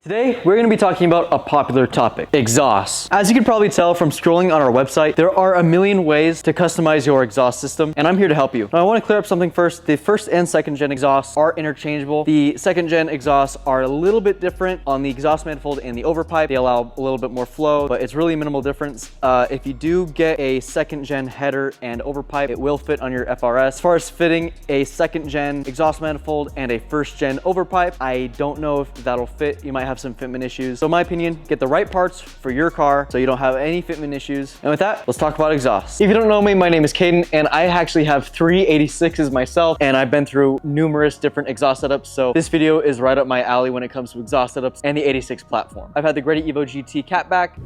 Today, we're going to be talking about a popular topic, exhaust. As you can probably tell from scrolling on our website, there are a million ways to customize your exhaust system, and I'm here to help you. Now, I want to clear up something first. The first and second gen exhausts are interchangeable. The second gen exhausts are a little bit different on the exhaust manifold and the overpipe. They allow a little bit more flow, but it's really minimal difference. If you do get a second gen header and overpipe, it will fit on your FRS. As far as fitting a second gen exhaust manifold and a first gen overpipe, I don't know if that'll fit. You might have some fitment issues. So in my opinion, get the right parts for your car so you don't have any fitment issues. And with that, let's talk about exhaust. If you don't know me, my name is Caden and I actually have three 86s myself, and I've been through numerous different exhaust setups. So this video is right up my alley when it comes to exhaust setups and the 86 platform. I've had the Greddy EVO GT Catback,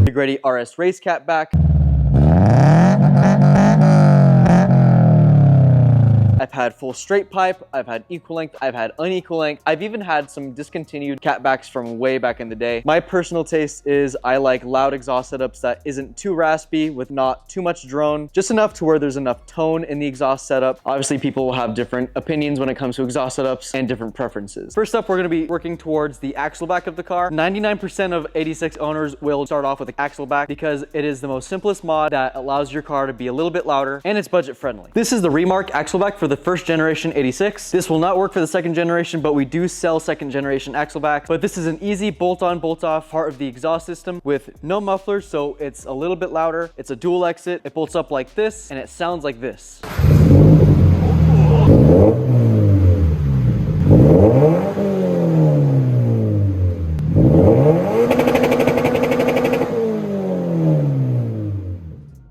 the Greddy RS Race Catback, I've had full straight pipe, I've had equal length, I've had unequal length. I've even had some discontinued catbacks from way back in the day. My personal taste is I like loud exhaust setups that isn't too raspy with not too much drone, just enough to where there's enough tone in the exhaust setup. Obviously, people will have different opinions when it comes to exhaust setups and different preferences. First up, we're gonna be working towards the Axleback of the car. 99% of 86 owners will start off with the Axleback because it is the most simplest mod that allows your car to be a little bit louder and it's budget friendly. This is the Remark Axleback for the first generation 86. This will not work for the second generation, but we do sell second generation Axleback. But this is an easy bolt-on, bolt-off part of the exhaust system with no mufflers, so it's a little bit louder. It's a dual exit. It bolts up like this, and it sounds like this.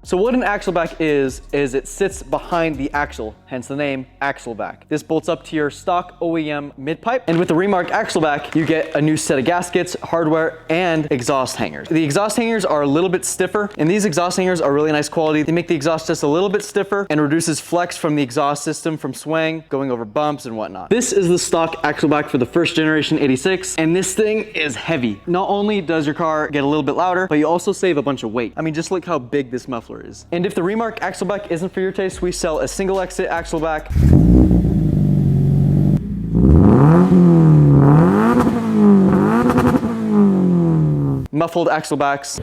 So what an Axleback is it sits behind the axle, hence the name Axleback. This bolts up to your stock OEM mid-pipe, and with the Remark Axleback, you get a new set of gaskets, hardware, and exhaust hangers. The exhaust hangers are a little bit stiffer, and these exhaust hangers are really nice quality. They make the exhaust just a little bit stiffer and reduces flex from the exhaust system from swaying, going over bumps and whatnot. This is the stock Axleback for the first generation 86, and this thing is heavy. Not only does your car get a little bit louder, but you also save a bunch of weight. I mean, just look how big this muffler is. And if the Remark Axleback isn't for your taste, we sell a single exit Axleback, muffled Axlebacks,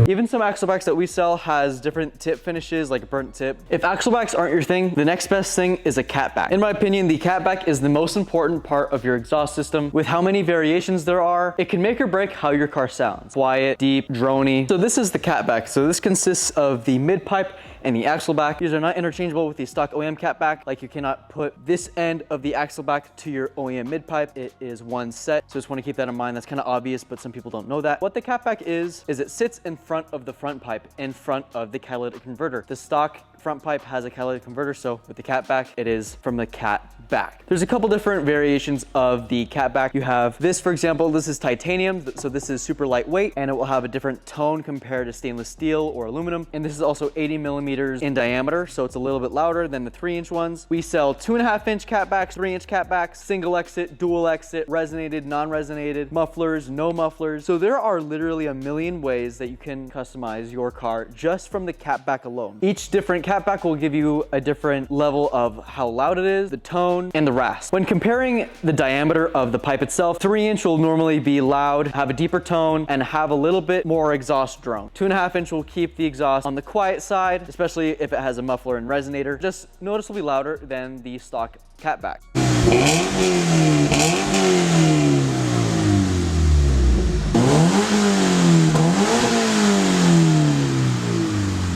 even some Axlebacks that we sell has different tip finishes, like a burnt tip. If Axlebacks aren't your thing, the next best thing is a catback. In my opinion, the catback is the most important part of your exhaust system. With how many variations there are, it can make or break how your car sounds. Quiet, deep, droney. So this is the catback. So this consists of the mid-pipe and the Axleback. These are not interchangeable with the stock OEM catback. Like, you cannot put this end of the Axleback to your OEM mid-pipe. It is one set. So just want to keep that in mind. That's kind of obvious, but some people don't know that. What the catback is it sits in front of the front pipe, in front of the catalytic converter. The stock front pipe has a catalytic converter, so with the catback, it is from the cat back. There's a couple different variations of the catback. You have this, for example, this is titanium, so this is super lightweight, and it will have a different tone compared to stainless steel or aluminum. And this is also 80 millimeters in diameter, so it's a little bit louder than the 3-inch ones. We sell 2.5-inch catbacks, 3-inch catbacks, single exit, dual exit, resonated, non-resonated, mufflers, no mufflers. So there are literally a million ways that you can customize your car just from the catback alone. Each different catback will give you a different level of how loud it is, the tone, and the rasp. When comparing the diameter of the pipe itself, 3-inch will normally be loud, have a deeper tone, and have a little bit more exhaust drone. 2.5-inch will keep the exhaust on the quiet side, especially if it has a muffler and resonator, just noticeably louder than the stock catback.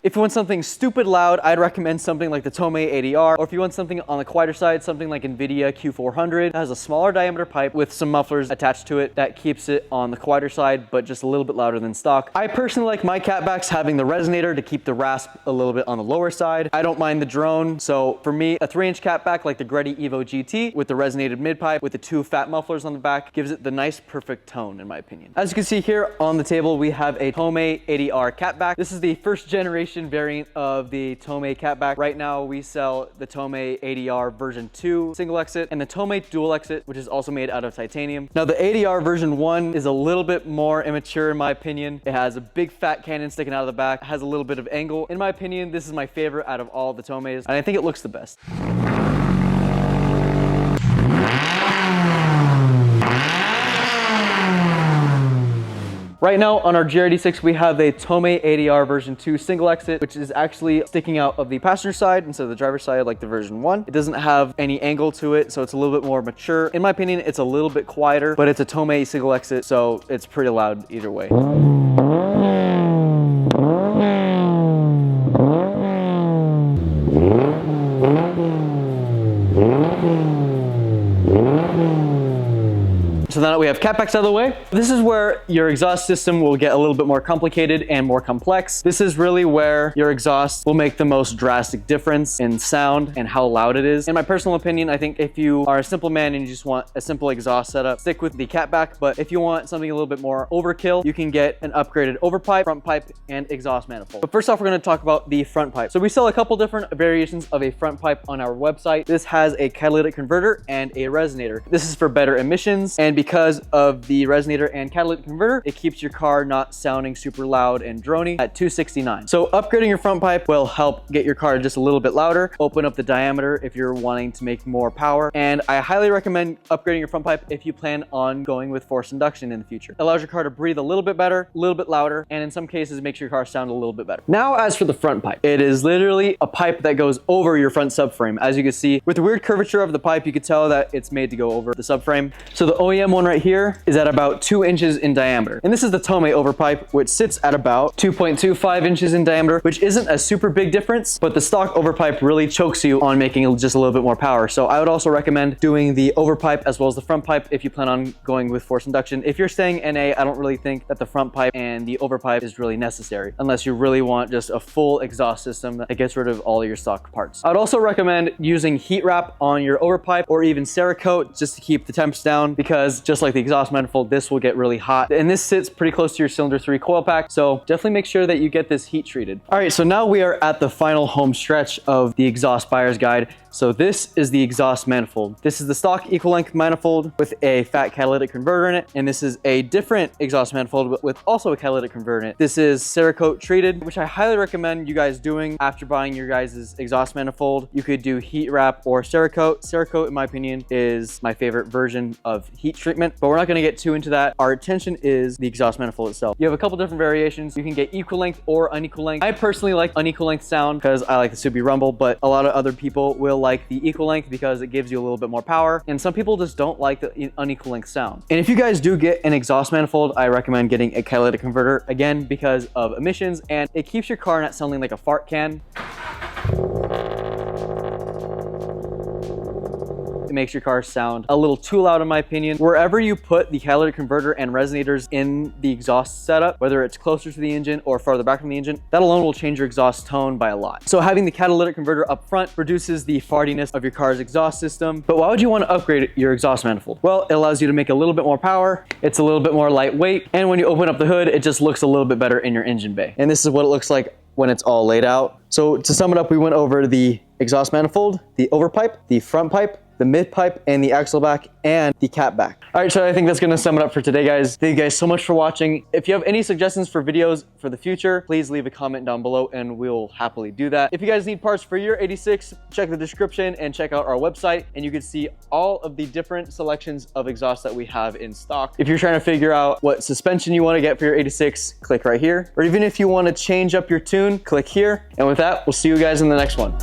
If you want something stupid loud, I'd recommend something like the Tomei 80R, or if you want something on the quieter side, something like NVIDIA Q400. It has a smaller diameter pipe with some mufflers attached to it that keeps it on the quieter side, but just a little bit louder than stock. I personally like my catbacks having the resonator to keep the rasp a little bit on the lower side. I don't mind the drone, so for me, a 3-inch catback like the Greddy EVO GT with the resonated mid-pipe with the 2 fat mufflers on the back gives it the nice perfect tone, in my opinion. As you can see here on the table, we have a Tomei 80R catback. This is the first generation edition variant of the Tomei Catback. Right now we sell the Tomei ADR version 2 single exit and the Tomei dual exit, which is also made out of titanium. Now the ADR version 1 is a little bit more immature in my opinion. It has a big fat cannon sticking out of the back, has a little bit of angle. In my opinion, this is my favorite out of all the Tomeis, and I think it looks the best. Right now on our GR86, we have a Tomei ADR version 2 single exit, which is actually sticking out of the passenger side instead of the driver's side like the version 1. It doesn't have any angle to it, so it's a little bit more mature. In my opinion, it's a little bit quieter, but it's a Tomei single exit, so it's pretty loud either way. So now that we have catbacks out of the way, this is where your exhaust system will get a little bit more complicated and more complex. This is really where your exhaust will make the most drastic difference in sound and how loud it is. In my personal opinion, I think if you are a simple man and you just want a simple exhaust setup, stick with the catback. But if you want something a little bit more overkill, you can get an upgraded overpipe, front pipe, and exhaust manifold. But first off, we're going to talk about the front pipe. So we sell a couple different variations of a front pipe on our website. This has a catalytic converter and a resonator. This is for better emissions, and because of the resonator and catalytic converter, it keeps your car not sounding super loud and drony at 269. So upgrading your front pipe will help get your car just a little bit louder, open up the diameter if you're wanting to make more power. And I highly recommend upgrading your front pipe if you plan on going with forced induction in the future. It allows your car to breathe a little bit better, a little bit louder, and in some cases makes your car sound a little bit better. Now, as for the front pipe, it is literally a pipe that goes over your front subframe. As you can see, with the weird curvature of the pipe, you can tell that it's made to go over the subframe. So the OEM one right here is at about 2 inches in diameter. And this is the Tomei overpipe, which sits at about 2.25 inches in diameter, which isn't a super big difference, but the stock overpipe really chokes you on making just a little bit more power. So I would also recommend doing the overpipe as well as the front pipe if you plan on going with forced induction. If you're staying NA, I don't really think that the front pipe and the overpipe is really necessary, unless you really want just a full exhaust system that gets rid of all of your stock parts. I'd also recommend using heat wrap on your overpipe or even Cerakote just to keep the temps down, because just like the exhaust manifold, this will get really hot. And this sits pretty close to your cylinder 3 coil pack, so definitely make sure that you get this heat treated. All right, so now we are at the final home stretch of the exhaust buyer's guide. So this is the exhaust manifold. This is the stock equal length manifold with a fat catalytic converter in it. And this is a different exhaust manifold but with also a catalytic converter in it. This is Cerakote treated, which I highly recommend you guys doing after buying your guys' exhaust manifold. You could do heat wrap or Cerakote. Cerakote, in my opinion, is my favorite version of heat treatment, but we're not gonna get too into that. Our attention is the exhaust manifold itself. You have a couple different variations. You can get equal length or unequal length. I personally like unequal length sound because I like the Subi rumble, but a lot of other people will like the equal length because it gives you a little bit more power, and some people just don't like the unequal length sound. And if you guys do get an exhaust manifold, I recommend getting a catalytic converter, again because of emissions, and it keeps your car not sounding like a fart can. It makes your car sound a little too loud in my opinion. Wherever you put the catalytic converter and resonators in the exhaust setup, whether it's closer to the engine or farther back from the engine, that alone will change your exhaust tone by a lot. So having the catalytic converter up front reduces the fartiness of your car's exhaust system. But why would you want to upgrade your exhaust manifold? Well, it allows you to make a little bit more power. It's a little bit more lightweight. And when you open up the hood, it just looks a little bit better in your engine bay. And this is what it looks like when it's all laid out. So to sum it up, we went over the exhaust manifold, the overpipe, the front pipe, the mid pipe, and the Axleback, and the catback. All right, so I think that's gonna sum it up for today, guys. Thank you guys so much for watching. If you have any suggestions for videos for the future, please leave a comment down below and we'll happily do that. If you guys need parts for your 86, check the description and check out our website, and you can see all of the different selections of exhaust that we have in stock. If you're trying to figure out what suspension you wanna get for your 86, click right here. Or even if you wanna change up your tune, click here. And with that, we'll see you guys in the next one.